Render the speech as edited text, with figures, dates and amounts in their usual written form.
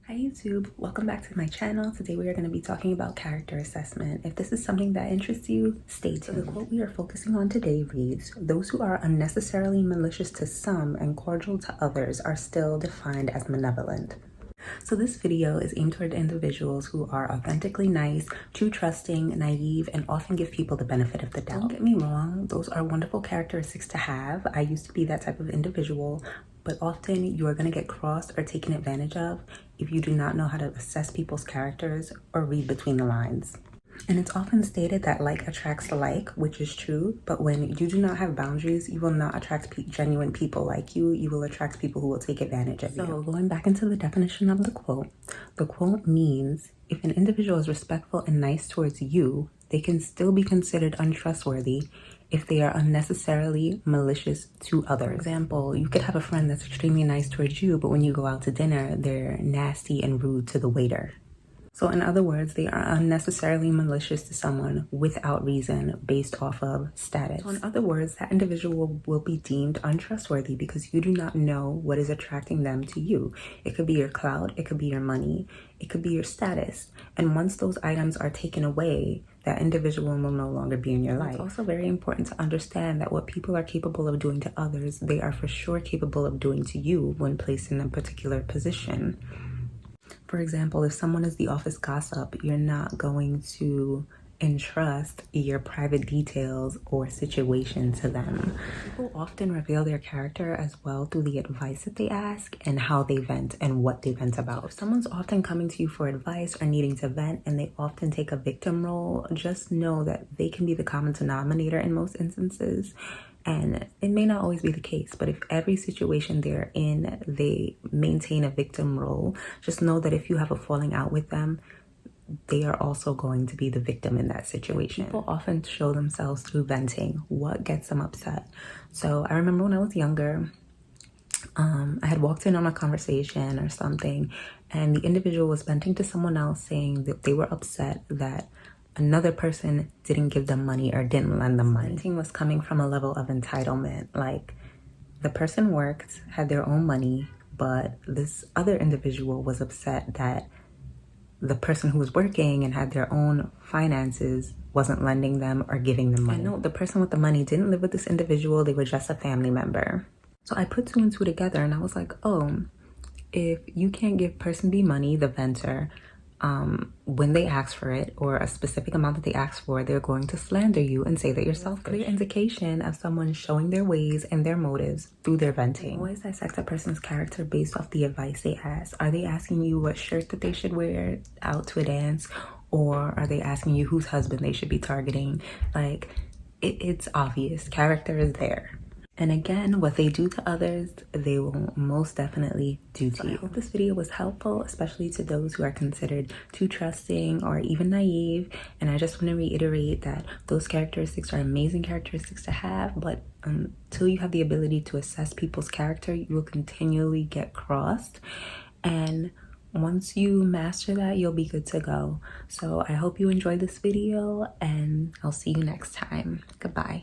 Hi YouTube, welcome back to my channel. Today we are going to be talking about character assessment. If this is something that interests you, stay tuned. So the quote we are focusing on today reads, "Those who are unnecessarily malicious to some and cordial to others are still defined as malevolent." So this video is aimed toward individuals who are authentically nice, too trusting, naive, and often give people the benefit of the doubt. Don't get me wrong, those are wonderful characteristics to have. I used to be that type of individual, but often you are going to get crossed or taken advantage of if you do not know how to assess people's characters or read between the lines. And it's often stated that like attracts like, which is true, but when you do not have boundaries, you will not attract genuine people like you. You will attract people who will take advantage of you. So going back into the definition of the quote means if an individual is respectful and nice towards you, they can still be considered untrustworthy if they are unnecessarily malicious to others. For example, you could have a friend that's extremely nice towards you, but when you go out to dinner, they're nasty and rude to the waiter. So in other words, they are unnecessarily malicious to someone without reason based off of status. So in other words, that individual will be deemed untrustworthy because you do not know what is attracting them to you. It could be your clout, it could be your money, it could be your status. And once those items are taken away, that individual will no longer be in your life. It's also very important to understand that what people are capable of doing to others, they are for sure capable of doing to you when placed in a particular position. For example, if someone is the office gossip, you're not going to entrust your private details or situation to them. People often reveal their character as well through the advice that they ask and how they vent and what they vent about. If someone's often coming to you for advice or needing to vent and they often take a victim role, just know that they can be the common denominator in most instances. And it may not always be the case, but if every situation they're in, they maintain a victim role, just know that if you have a falling out with them, they are also going to be the victim in that situation. People often show themselves through venting what gets them upset. So I remember when I was younger, I had walked in on a conversation or something, and the individual was venting to someone else saying that they were upset that another person didn't give them money or didn't lend them money. Venting was coming from a level of entitlement. Like, the person worked, had their own money, but this other individual was upset that the person who was working and had their own finances wasn't lending them or giving them money. And no, the person with the money didn't live with this individual. They were just a family member. So I put two and two together and I was like, oh, if you can't give person B money, the venter, when they ask for it or a specific amount that they ask for, they're going to slander you and say that you're selfish. Clear indication of someone showing their ways and their motives through their venting. Always dissect a person's character based off the advice they ask. Are they asking you what shirt that they should wear out to a dance, or are they asking you whose husband they should be targeting? Like, it's obvious. Character is there. And again, what they do to others, they will most definitely do to you. I hope this video was helpful, especially to those who are considered too trusting or even naive. And I just want to reiterate that those characteristics are amazing characteristics to have, but until you have the ability to assess people's character, you will continually get crossed. And once you master that, you'll be good to go. So I hope you enjoyed this video, and I'll see you next time. Goodbye.